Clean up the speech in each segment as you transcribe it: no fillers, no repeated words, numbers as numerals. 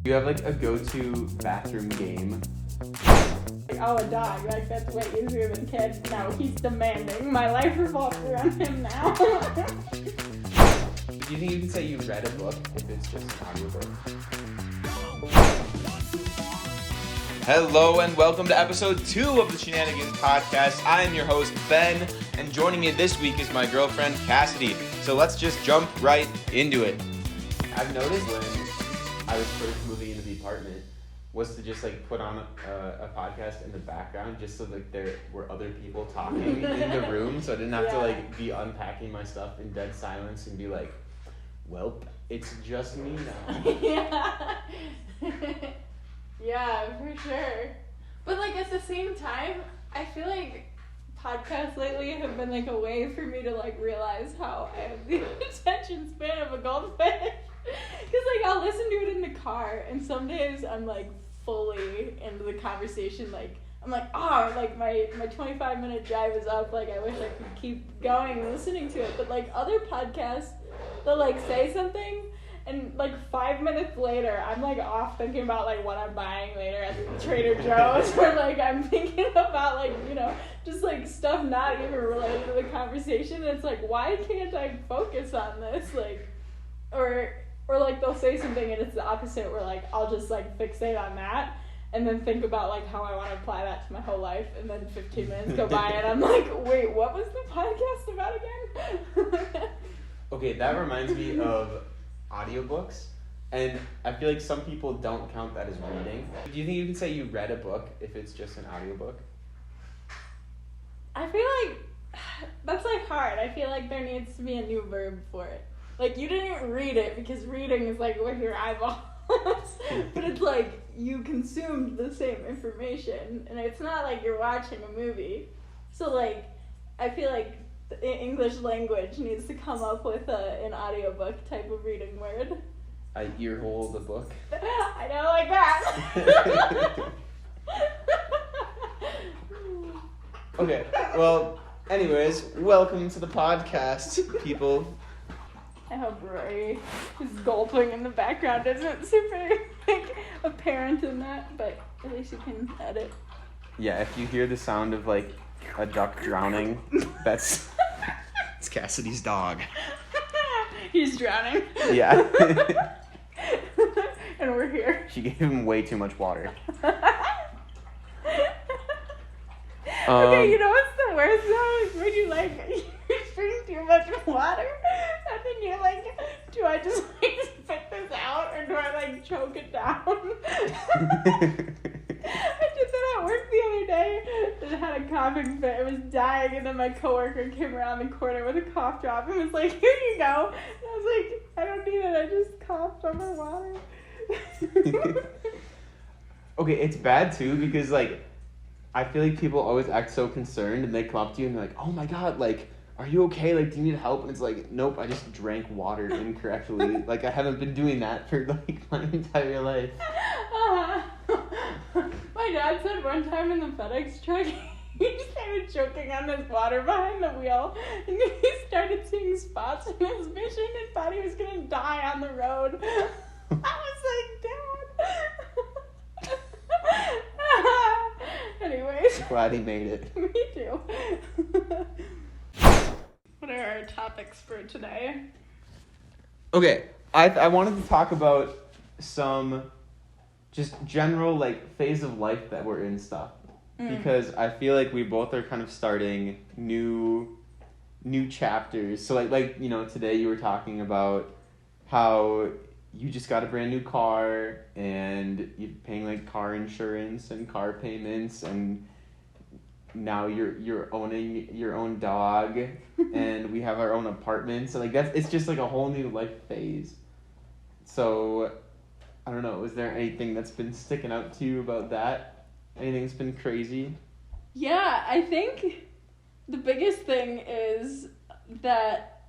You have like a go-to bathroom game. Oh, a dog. Like, that's way easier than kids. No, he's demanding. My life revolves around him now. Do you think you can say you read a book if it's just an audiobook? Hello and welcome to episode 2 of the Shenanigans podcast. I am your host, Ben, and joining me this week is my girlfriend, Cassidy. So let's just jump right into it. I've noticed when I was first moving into the apartment was to just like put on a podcast in the background just so like there were other people talking in the room, so I didn't have to like be unpacking my stuff in dead silence and be like, well, it's just me now. Yeah, for sure. But like at the same time, I feel like podcasts lately have been like a way for me to like realize how I have the attention span of a goldfish. Because like I'll listen to it in the car, and some days I'm like fully into the conversation. Like I'm like, like my 25-minute drive is up. Like I wish I could keep going and listening to it. But like other podcasts, they'll like say something, and like 5 minutes later, I'm like off thinking about like what I'm buying later at Trader Joe's, or like I'm thinking about like, you know, just like stuff not even related to the conversation. And it's like, why can't I focus on this? Like, or like they'll say something and it's the opposite, where like I'll just like fixate on that and then think about like how I want to apply that to my whole life, and then 15 minutes go by and I'm like, wait, what was the podcast about again? Okay, that reminds me of audiobooks, and I feel like some people don't count that as reading. Do you think you can say you read a book if it's just an audiobook? I feel like that's like hard. I feel like there needs to be a new verb for it. Like, you didn't read it, because reading is like with your eyeballs. But it's like you consumed the same information, and it's not like you're watching a movie. So like I feel like the English language needs to come up with an audiobook type of reading word. I earhole the book. I don't like that. Okay, well, anyways, welcome to the podcast, people. I hope Rory, who's gulping in the background, isn't super like apparent in that, but at least you can edit. Yeah, if you hear the sound of like a duck drowning, it's Cassidy's dog. He's drowning. Yeah. And we're here. She gave him way too much water. Okay, you know what's the worst though? Is when you like you drink too much water, and then you're like, do I just like spit this out, or do I like choke it down? I did that at work the other day. It had a coughing fit. It was dying, and then my coworker came around the corner with a cough drop and was like, "Here you go." And I was like, "I don't need it. I just coughed on my water." Okay, it's bad too, because like I feel like people always act so concerned, and they come up to you and they're like, "Oh my god, like, are you okay? Like, do you need help?" And it's like, nope, I just drank water incorrectly. Like, I haven't been doing that for like my entire life. My dad said one time in the FedEx truck, he started choking on his water behind the wheel, and then he started seeing spots in his vision and thought he was gonna die on the road. I was like, Dad. Anyways. Glad he made it. Me too. What are our topics for today? Okay, I wanted to talk about some just general like phase of life that we're in stuff. Because I feel like we both are kind of starting new chapters. So like you know, today you were talking about how you just got a brand new car, and you're paying like car insurance and car payments, and now you're owning your own dog, and we have our own apartment. So like it's just like a whole new life phase. So I don't know, is there anything that's been sticking out to you about that? Anything that's been crazy? Yeah, I think the biggest thing is that,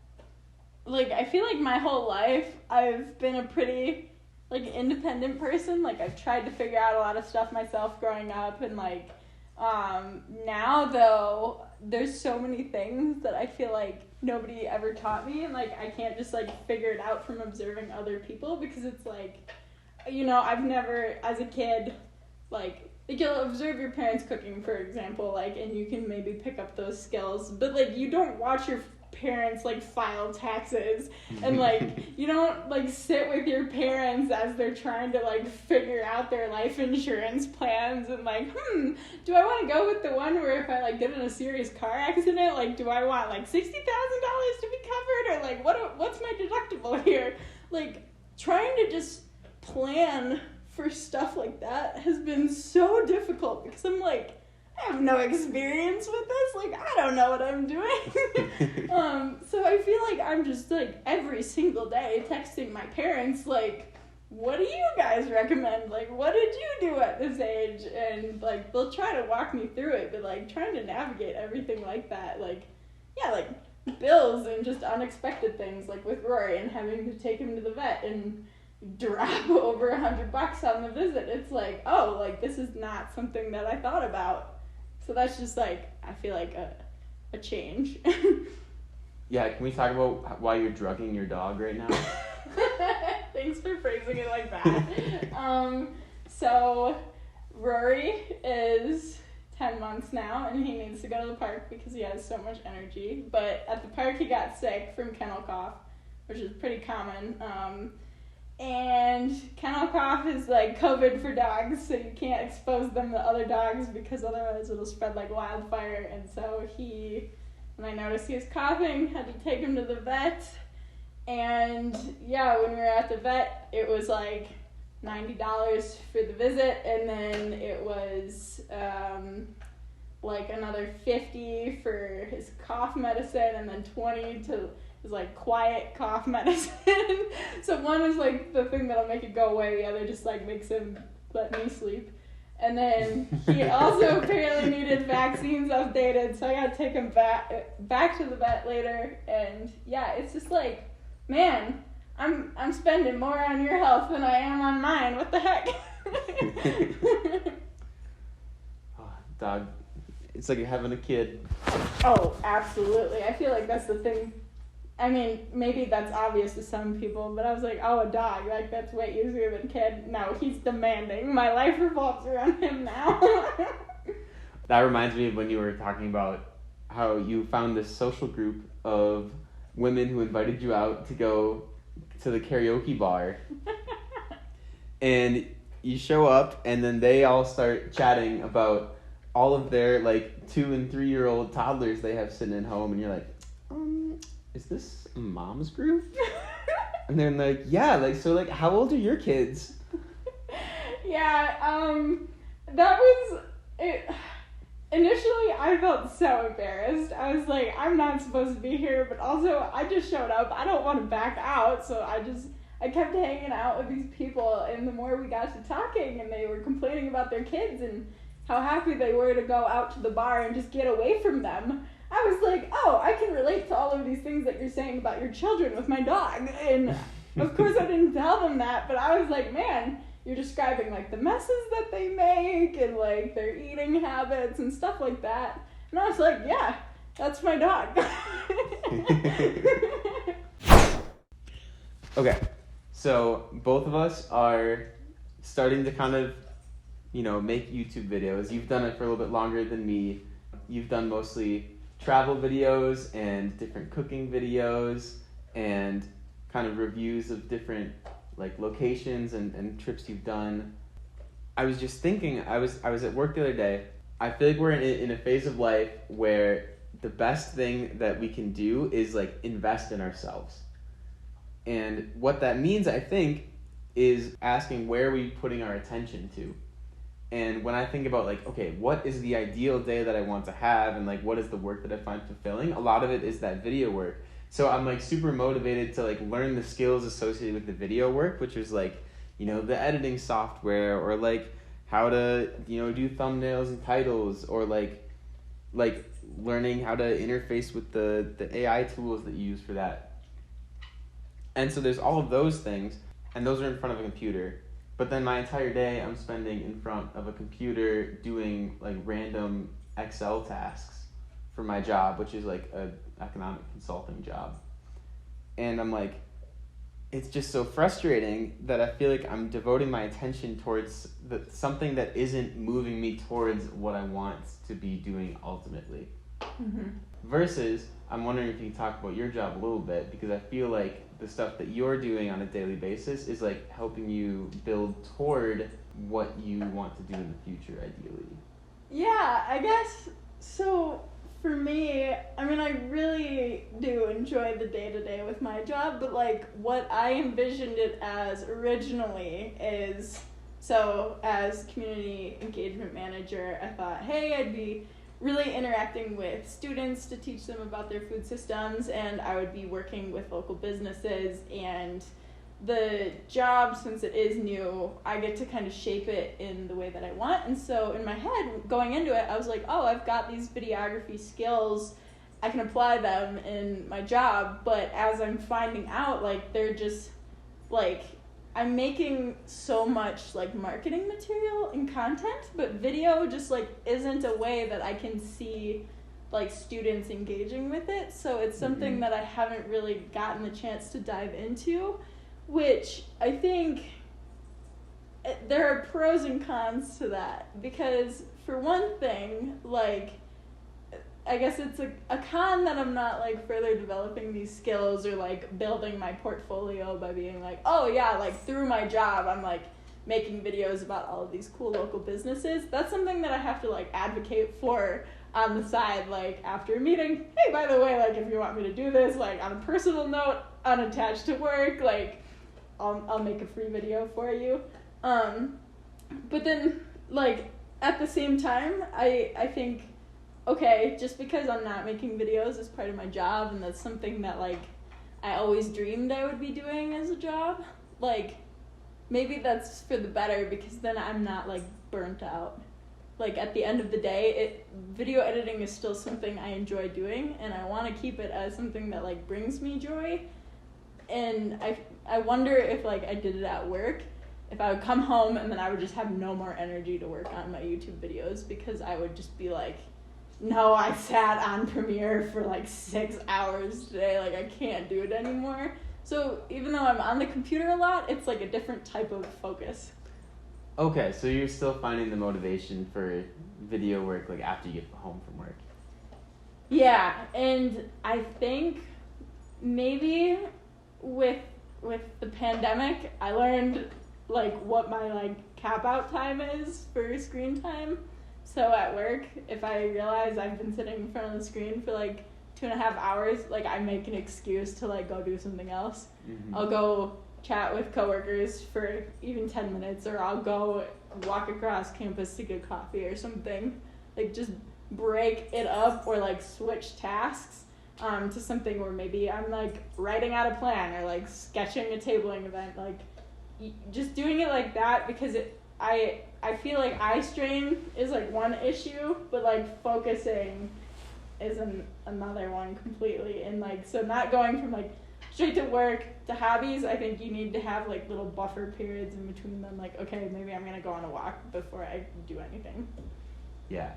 like, I feel like my whole life I've been a pretty, like, independent person. Like, I've tried to figure out a lot of stuff myself growing up, and, like, now, though, there's so many things that I feel like nobody ever taught me, and, like, I can't just, like, figure it out from observing other people, because it's, like, I've never, as a kid, like you'll observe your parents cooking, for example, like, and you can maybe pick up those skills, but, like, you don't watch your parents, like, file taxes, and, like, you don't, like, sit with your parents as they're trying to, like, figure out their life insurance plans, and, like, do I want to go with the one where if I, like, get in a serious car accident, like, do I want, like, $60,000 to be covered, or, like, what's my deductible here? Like, trying to just plan for stuff like that has been so difficult, because I'm like, I have no experience with this, like, I don't know what I'm doing. So I feel like I'm just, like, every single day texting my parents, like, what do you guys recommend? Like, what did you do at this age? And, like, they'll try to walk me through it, but, like, trying to navigate everything like that, like, yeah, like, bills and just unexpected things, like with Rory and having to take him to the vet and drop over $100 on the visit. It's like, oh, like, this is not something that I thought about. So that's just, like, I feel like a change. Yeah, can we talk about why you're drugging your dog right now? Thanks for phrasing it like that. So Rory is 10 months now, and he needs to go to the park because he has so much energy. But at the park, he got sick from kennel cough, which is pretty common. And kennel cough is like COVID for dogs, so you can't expose them to other dogs because otherwise it'll spread like wildfire. And so when I noticed he was coughing, had to take him to the vet. And yeah, when we were at the vet, it was like $90 for the visit, and then it was like another $50 for his cough medicine, and then $20 to his like quiet cough medicine. So one is like the thing that'll make it go away, the other just like makes him let me sleep. And then he also apparently needed vaccines updated, so I gotta take him back to the vet later. And yeah, it's just like, man, I'm spending more on your health than I am on mine. What the heck? Oh, dog, it's like you're having a kid. Oh, absolutely. I feel like that's the thing. I mean, maybe that's obvious to some people, but I was like, oh, a dog, like, that's way easier than kid. No, he's demanding. My life revolves around him now. That reminds me of when you were talking about how you found this social group of women who invited you out to go to the karaoke bar. And you show up, and then they all start chatting about all of their, like, 2 and 3 year old toddlers they have sitting at home, and you're like, is this a mom's group? And they're like, yeah, like, so, like, how old are your kids? Yeah, that was it. Initially, I felt so embarrassed. I was like, I'm not supposed to be here, but also, I just showed up. I don't want to back out, so I kept hanging out with these people, and the more we got to talking, and they were complaining about their kids and how happy they were to go out to the bar and just get away from them, I was like, oh, I can relate to all of these things that you're saying about your children with my dog. And of course I didn't tell them that, but I was like, man, you're describing like the messes that they make and like their eating habits and stuff like that. And I was like, yeah, that's my dog. Okay, so both of us are starting to kind of, make YouTube videos. You've done it for a little bit longer than me. You've done mostly travel videos and different cooking videos and kind of reviews of different like locations and trips you've done. I was just thinking, I was at work the other day. I feel like we're in a phase of life where the best thing that we can do is like invest in ourselves. And what that means, I think, is asking where are we putting our attention to. And when I think about like, okay, what is the ideal day that I want to have, and like what is the work that I find fulfilling, a lot of it is that video work. So I'm like super motivated to like learn the skills associated with the video work, which is like, the editing software, or like how to, do thumbnails and titles, or like learning how to interface with the AI tools that you use for that. And so there's all of those things, and those are in front of a computer. But then my entire day I'm spending in front of a computer doing like random Excel tasks for my job, which is like an economic consulting job. And I'm like, it's just so frustrating that I feel like I'm devoting my attention towards something that isn't moving me towards what I want to be doing ultimately. Mm-hmm. Versus, I'm wondering if you can talk about your job a little bit, because I feel like the stuff that you're doing on a daily basis is like helping you build toward what you want to do in the future, ideally. Yeah, I guess so. For me, I mean, I really do enjoy the day-to-day with my job, but like what I envisioned it as originally is, so as community engagement manager, I thought, hey, I'd be really interacting with students to teach them about their food systems, and I would be working with local businesses, and the job, since it is new, I get to kind of shape it in the way that I want. And so in my head, going into it, I was like, oh, I've got these videography skills. I can apply them in my job. But as I'm finding out, like, they're just, like, I'm making so much, like, marketing material and content, but video just, like, isn't a way that I can see, like, students engaging with it. So it's something that I haven't really gotten the chance to dive into, which I think there are pros and cons to that, because for one thing, like, I guess it's a con that I'm not, like, further developing these skills or, like, building my portfolio by being like, oh yeah, like, through my job I'm, like, making videos about all of these cool local businesses. That's something that I have to, like, advocate for on the side, like, after a meeting. Hey, by the way, like, if you want me to do this, like, on a personal note, unattached to work, like, I'll make a free video for you. But then, like, at the same time, I think, okay, just because I'm not making videos as part of my job, and that's something that, like, I always dreamed I would be doing as a job, like, maybe that's for the better, because then I'm not, like, burnt out. Like, at the end of the day, video editing is still something I enjoy doing, and I want to keep it as something that, like, brings me joy. And I wonder if, like, I did it at work, if I would come home and then I would just have no more energy to work on my YouTube videos, because I would just be like, no, I sat on Premiere for, like, 6 hours today, like, I can't do it anymore. So even though I'm on the computer a lot, it's, like, a different type of focus. Okay, so you're still finding the motivation for video work, like, after you get home from work. Yeah, and I think maybe with the pandemic, I learned, like, what my, like, cap out time is for screen time. So at work, if I realize I've been sitting in front of the screen for, like, 2.5 hours, like, I make an excuse to, like, go do something else. Mm-hmm. I'll go chat with coworkers for even 10 minutes, or I'll go walk across campus to get coffee or something. Like, just break it up, or, like, switch tasks to something where maybe I'm, like, writing out a plan, or, like, sketching a tabling event, like, just doing it like that, because I feel like eye strain is, like, one issue, but, like, focusing is another one completely. And, like, so not going from, like, straight to work to hobbies, I think you need to have, like, little buffer periods in between them, like, okay, maybe I'm gonna go on a walk before I do anything. Yeah,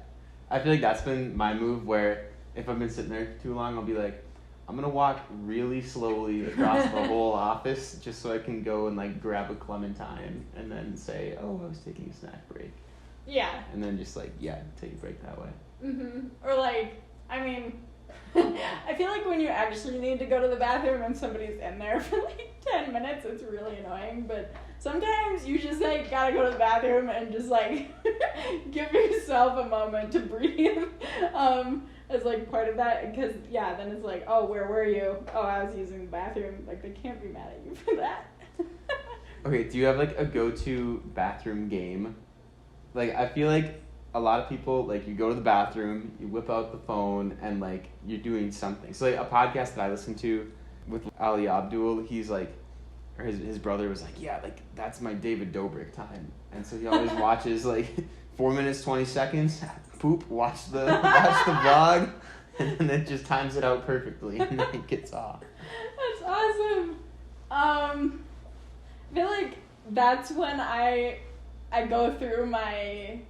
I feel like that's been my move, where if I've been sitting there too long, I'll be like, I'm gonna walk really slowly across the whole office just so I can go and, like, grab a clementine and then say, oh, I was taking a snack break. Yeah. And then just, like, yeah, take a break that way. Mhm. Or, like, I mean, I feel like when you actually need to go to the bathroom and somebody's in there for, like, 10 minutes, it's really annoying. But sometimes you just, like, gotta go to the bathroom and just, like, give yourself a moment to breathe. As, like, part of that, because, yeah, then it's like, oh, where were you? Oh, I was using the bathroom. Like, they can't be mad at you for that. Okay, do you have, like, a go-to bathroom game? Like, I feel like a lot of people, like, you go to the bathroom, you whip out the phone, and, like, you're doing something. So, like, a podcast that I listened to with Ali Abdul, he's, like, or his brother was like, yeah, like, that's my David Dobrik time. And so he always watches, like, 4 minutes, 20 seconds, poop, watch the vlog, and then it just times it out perfectly, and then it gets off. That's awesome. I feel like that's when I go through my,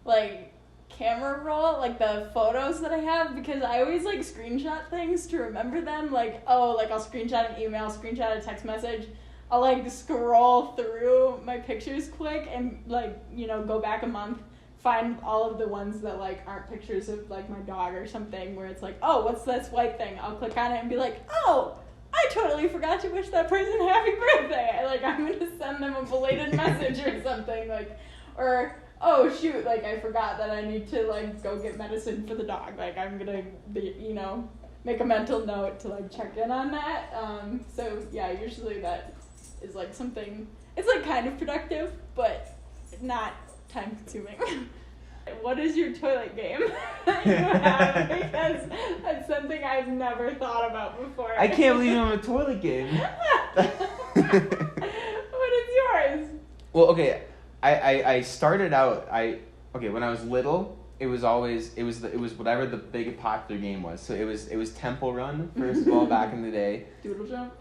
like, camera roll, like the photos that I have, because I always like screenshot things to remember them. Like, I'll screenshot an email, screenshot a text message. I'll like scroll through my pictures quick and like, go back a month, find all of the ones that like aren't pictures of like my dog or something, where it's like, oh, what's this white thing? I'll click on it and be like, oh, I totally forgot to wish that person happy birthday. I'm gonna send them a belated message or something, or oh shoot, I forgot that I need to go get medicine for the dog. I'm gonna make a mental note to check in on that. So yeah, usually that is something, it's kind of productive, but not time consuming. What is your toilet game that you have? Because that's something I've never thought about before. I can't believe I'm a toilet game. What is yours? Well, okay, I started out, when I was little, it was whatever the big popular game was. So it was Temple Run, first of all, back in the day. Doodle Jump?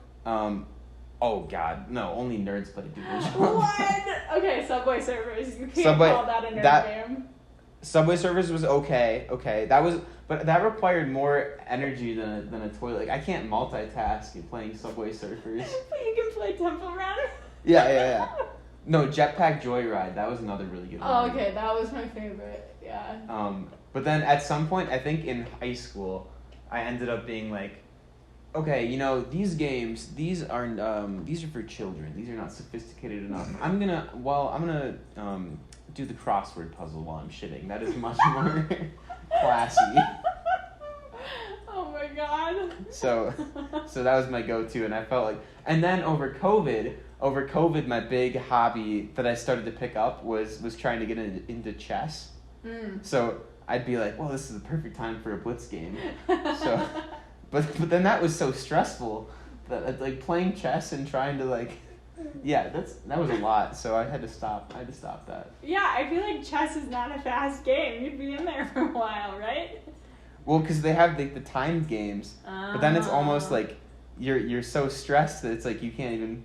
Oh god, no, only nerds play Doodle Jump. What? Okay, Subway Surfers. You can't call that a nerd game. Subway Surfers was okay. But that required more energy than a toilet. I can't multitask in playing Subway Surfers. But you can play Temple Run? Yeah. No, Jetpack Joyride, that was another really good one. Oh, okay, that was my favorite, yeah. But then at some point, I think in high school, I ended up being okay, these games, these are for children. These are not sophisticated enough. I'm gonna do the crossword puzzle while I'm shitting. That is much more classy. Oh my god. So that was my go-to, and I felt and then over COVID, my big hobby that I started to pick up was trying to get into chess. So I'd be well, this is the perfect time for a blitz game. So, but then that was so stressful that playing chess and trying to that was a lot. So I had to stop that. Yeah, I feel like chess is not a fast game. You'd be in there for a while, right? Well, because they have the timed games, but then it's almost you're so stressed that it's you can't even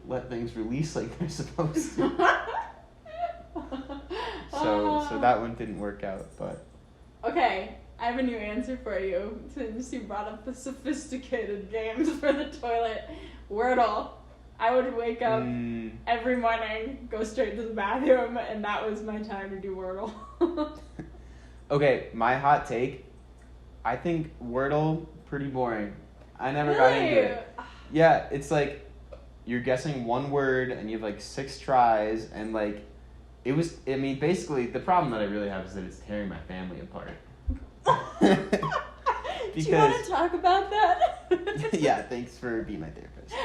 let things release like they're supposed to. So that one didn't work out, but. Okay, I have a new answer for you since you brought up the sophisticated games for the toilet. Wordle. I would wake up every morning, go straight to the bathroom, and that was my time to do Wordle. Okay, my hot take. I think Wordle pretty boring. I never got into it. Yeah, it's you're guessing one word and you have 6 tries, and basically the problem that I really have is that it's tearing my family apart. Do you want to talk about that? Yeah, thanks for being my therapist.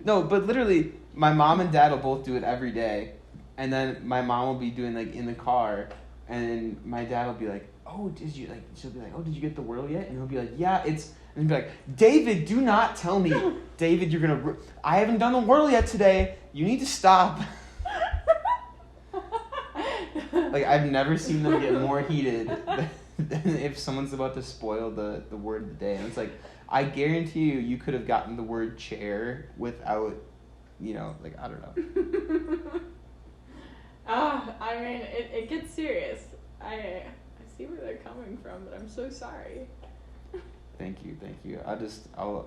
No, but literally, my mom and dad will both do it every day, and then my mom will be doing in the car, and my dad will be oh, she'll be oh, did you get the Wordle yet? And he'll be yeah, it's, and he'll be David, do not tell me. David, I haven't done the Wordle yet today. You need to stop. I've never seen them get more heated than if someone's about to spoil the word of the day. And it's I guarantee you could have gotten the word chair without, I don't know. I mean, it gets serious. I see where they're coming from, but I'm so sorry. Thank you.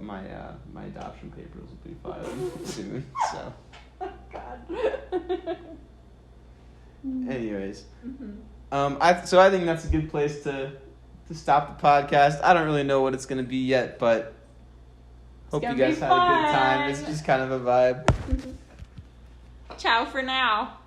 My adoption papers will be filed soon, so. Oh, God. Anyways, so I think that's a good place to stop the podcast. I don't really know what it's gonna be yet, but hope you guys had a good time. It's just kind of a vibe. Ciao for now.